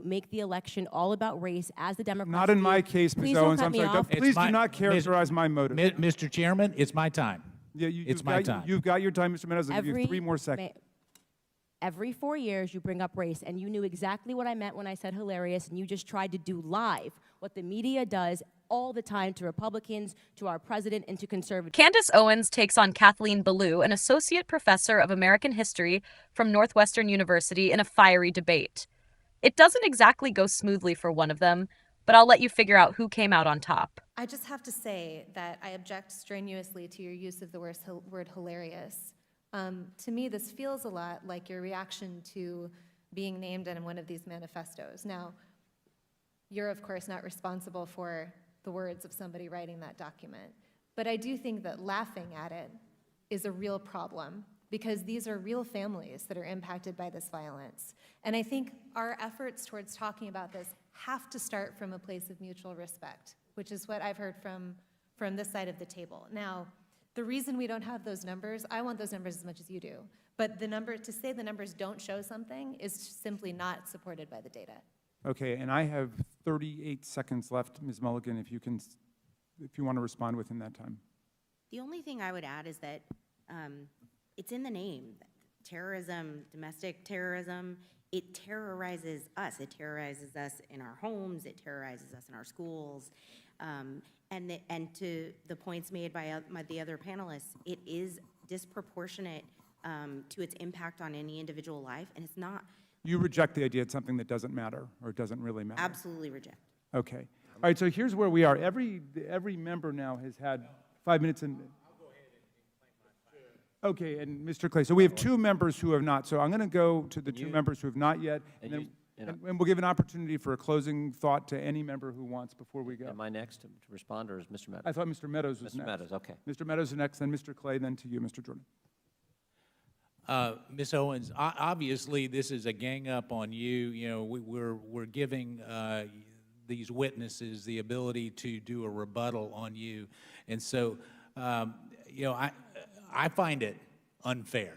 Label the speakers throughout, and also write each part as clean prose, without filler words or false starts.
Speaker 1: make the election all about race as the Democrats
Speaker 2: Not in
Speaker 1: do.
Speaker 2: my case, Ms.
Speaker 1: Please
Speaker 2: Owens.
Speaker 1: don't
Speaker 2: I'm
Speaker 1: cut me
Speaker 2: sorry.
Speaker 1: off.
Speaker 2: Please do not characterize my motive.
Speaker 3: Mr. Chairman, it's my time.
Speaker 2: Yeah,
Speaker 3: it's my time.
Speaker 2: You've got your time, Mr. Meadows. I'll give you 3 more seconds.
Speaker 1: Every 4 years, you bring up race, and you knew exactly what I meant when I said hilarious, and you just tried to do live what the media does all the time to Republicans, to our president, and to conservatives.
Speaker 4: Candace Owens takes on Kathleen Belew, an associate professor of American history from Northwestern University, in a fiery debate. It doesn't exactly go smoothly for one of them, but I'll let you figure out who came out on top.
Speaker 5: I just have to say that I object strenuously to your use of the word hilarious. To me, this feels a lot like your reaction to being named in one of these manifestos. Now, you're of course not responsible for the words of somebody writing that document, but I do think that laughing at it is a real problem, because these are real families that are impacted by this violence. And I think our efforts towards talking about this have to start from a place of mutual respect, which is what I've heard from this side of the table. Now, the reason we don't have those numbers, I want those numbers as much as you do, but to say the numbers don't show something is simply not supported by the data.
Speaker 2: Okay, and I have 38 seconds left, Ms. Mulligan, if you want to respond within that time.
Speaker 6: The only thing I would add is that it's in the name. Terrorism, domestic terrorism, it terrorizes us. It terrorizes us in our homes. It terrorizes us in our schools. And to the points made by the other panelists, it is disproportionate to its impact on any individual life, and it's not.
Speaker 2: You reject the idea it's something that doesn't matter, or it doesn't really matter?
Speaker 6: Absolutely reject.
Speaker 2: Okay. All right, so here's where we are. Every member now has had 5 minutes and... Okay, and Mr. Clay, so we have 2 members who have not. So I'm going to go to the 2 members who have not yet, and we'll give an opportunity for a closing thought to any member who wants before we go.
Speaker 7: Am I next to respond, or is Mr. Meadows?
Speaker 2: I thought Mr. Meadows was
Speaker 7: Mr.
Speaker 2: next.
Speaker 7: Meadows, okay.
Speaker 2: Mr. Meadows is next, then Mr. Clay, then to you, Mr. Jordan.
Speaker 3: Ms. Owens, obviously this is a gang up on you. You know, we're giving these witnesses the ability to do a rebuttal on you, and so you know, I find it unfair,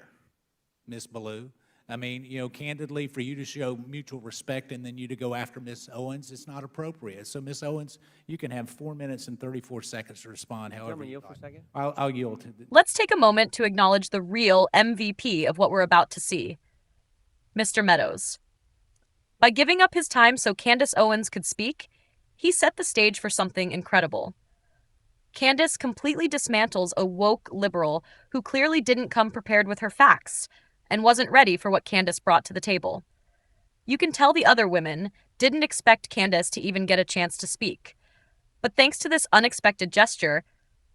Speaker 3: Ms. Belew. I mean, you know, candidly, for you to show mutual respect and then you to go after Ms. Owens, it's not appropriate. So, Ms. Owens, you can have 4 minutes and 34 seconds to respond. However,
Speaker 7: yield for a second?
Speaker 3: I'll yield.
Speaker 4: Let's take a moment to acknowledge the real MVP of what we're about to see, Mr. Meadows. By giving up his time so Candace Owens could speak, he set the stage for something incredible. Candace completely dismantles a woke liberal who clearly didn't come prepared with her facts and wasn't ready for what Candace brought to the table. You can tell the other women didn't expect Candace to even get a chance to speak. But thanks to this unexpected gesture,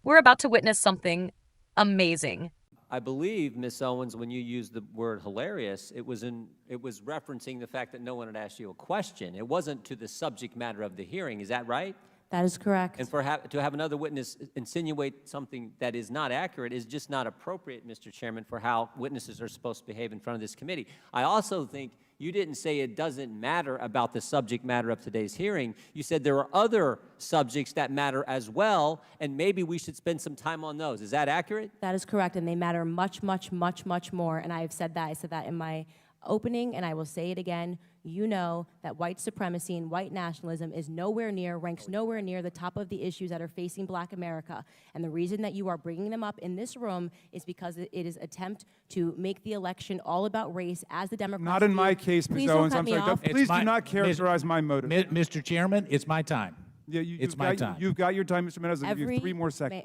Speaker 4: we're about to witness something amazing.
Speaker 7: I believe, Ms. Owens, when you used the word hilarious, it was referencing the fact that no one had asked you a question. It wasn't to the subject matter of the hearing. Is that right?
Speaker 1: That is correct.
Speaker 7: And to have another witness insinuate something that is not accurate is just not appropriate, Mr. Chairman, for how witnesses are supposed to behave in front of this committee. I also think you didn't say it doesn't matter about the subject matter of today's hearing. You said there are other subjects that matter as well, and maybe we should spend some time on those. Is that accurate?
Speaker 1: That is correct, and they matter much, much, much, much more, and I have said that. I said that in my opening, and I will say it again. You know that white supremacy and white nationalism is ranks nowhere near the top of the issues that are facing Black America. And the reason that you are bringing them up in this room is because it is an attempt to make the election all about race as the Democrats
Speaker 2: Not in my case, Ms. Owens. I'm sorry. Please do not characterize my motive.
Speaker 3: Mr. Chairman, it's my time.
Speaker 2: Yeah,
Speaker 3: it's my time.
Speaker 2: You've got your time, Mr. Meadows. I'll give you 3 more seconds.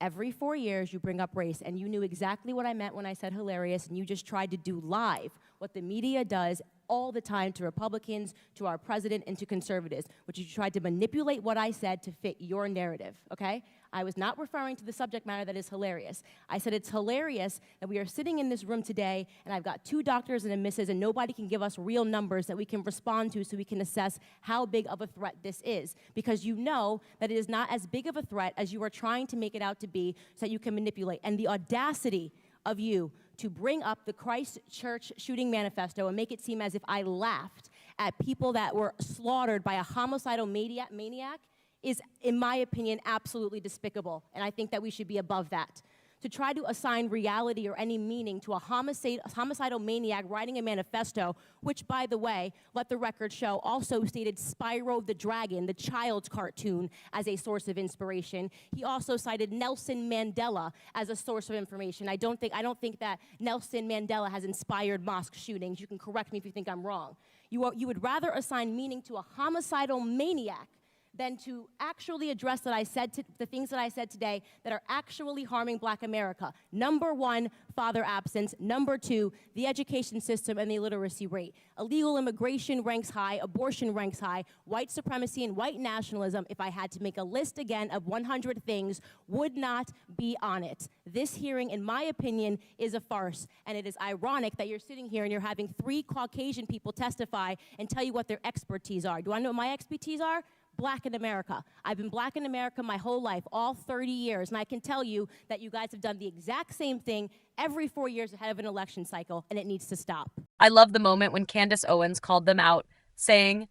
Speaker 1: Every 4 years, you bring up race, and you knew exactly what I meant when I said hilarious, and you just tried to do live what the media does all the time to Republicans, to our president, and to conservatives, which you tried to manipulate what I said to fit your narrative, okay? I was not referring to the subject matter that is hilarious. I said it's hilarious that we are sitting in this room today, and I've got 2 doctors and a missus, and nobody can give us real numbers that we can respond to so we can assess how big of a threat this is, because you know that it is not as big of a threat as you are trying to make it out to be so that you can manipulate. And the audacity of you to bring up the Christchurch shooting manifesto and make it seem as if I laughed at people that were slaughtered by a homicidal maniac is, in my opinion, absolutely despicable. And I think that we should be above that. to try to assign reality or any meaning to a homicidal maniac writing a manifesto, which, by the way, let the record show, also stated Spyro the Dragon, the child's cartoon, as a source of inspiration. He also cited Nelson Mandela as a source of information. I don't think that Nelson Mandela has inspired mosque shootings. You can correct me if you think I'm wrong. You would rather assign meaning to a homicidal maniac than to actually address the things that I said today that are actually harming Black America. Number one, father absence. Number two, the education system and the illiteracy rate. Illegal immigration ranks high, abortion ranks high, white supremacy and white nationalism, if I had to make a list again of 100 things, would not be on it. This hearing, in my opinion, is a farce, and it is ironic that you're sitting here and you're having 3 Caucasian people testify and tell you what their expertise are. Do I know what my expertise are? Black in America. I've been Black in America my whole life, all 30 years, and I can tell you that you guys have done the exact same thing every 4 years ahead of an election cycle, and it needs to stop.
Speaker 4: I love the moment when Candace Owens called them out, saying,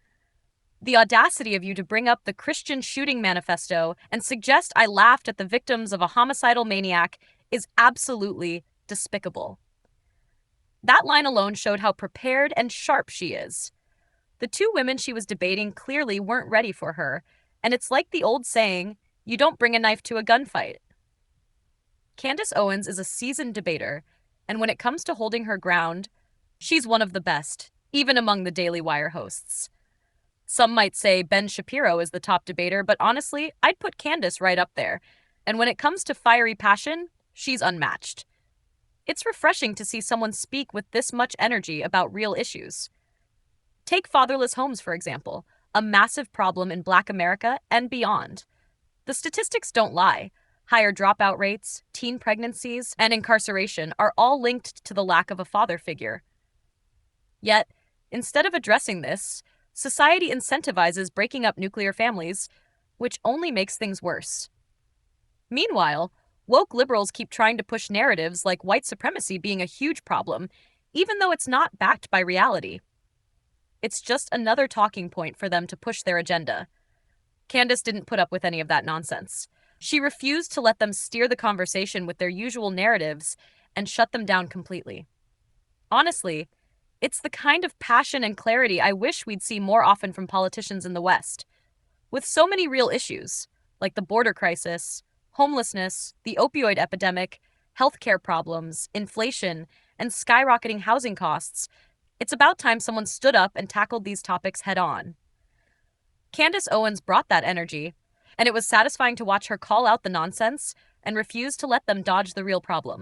Speaker 4: "The audacity of you to bring up the Christian shooting manifesto and suggest I laughed at the victims of a homicidal maniac is absolutely despicable." That line alone showed how prepared and sharp she is. The 2 women she was debating clearly weren't ready for her, and it's like the old saying, you don't bring a knife to a gunfight. Candace Owens is a seasoned debater, and when it comes to holding her ground, she's one of the best, even among the Daily Wire hosts. Some might say Ben Shapiro is the top debater, but honestly, I'd put Candace right up there. And when it comes to fiery passion, she's unmatched. It's refreshing to see someone speak with this much energy about real issues. Take fatherless homes, for example, a massive problem in Black America and beyond. The statistics don't lie. Higher dropout rates, teen pregnancies, and incarceration are all linked to the lack of a father figure. Yet, instead of addressing this, society incentivizes breaking up nuclear families, which only makes things worse. Meanwhile, woke liberals keep trying to push narratives like white supremacy being a huge problem, even though it's not backed by reality. It's just another talking point for them to push their agenda. Candace didn't put up with any of that nonsense. She refused to let them steer the conversation with their usual narratives and shut them down completely. Honestly, it's the kind of passion and clarity I wish we'd see more often from politicians in the West. With so many real issues, like the border crisis, homelessness, the opioid epidemic, healthcare problems, inflation, and skyrocketing housing costs, it's about time someone stood up and tackled these topics head-on. Candace Owens brought that energy, and it was satisfying to watch her call out the nonsense and refuse to let them dodge the real problem.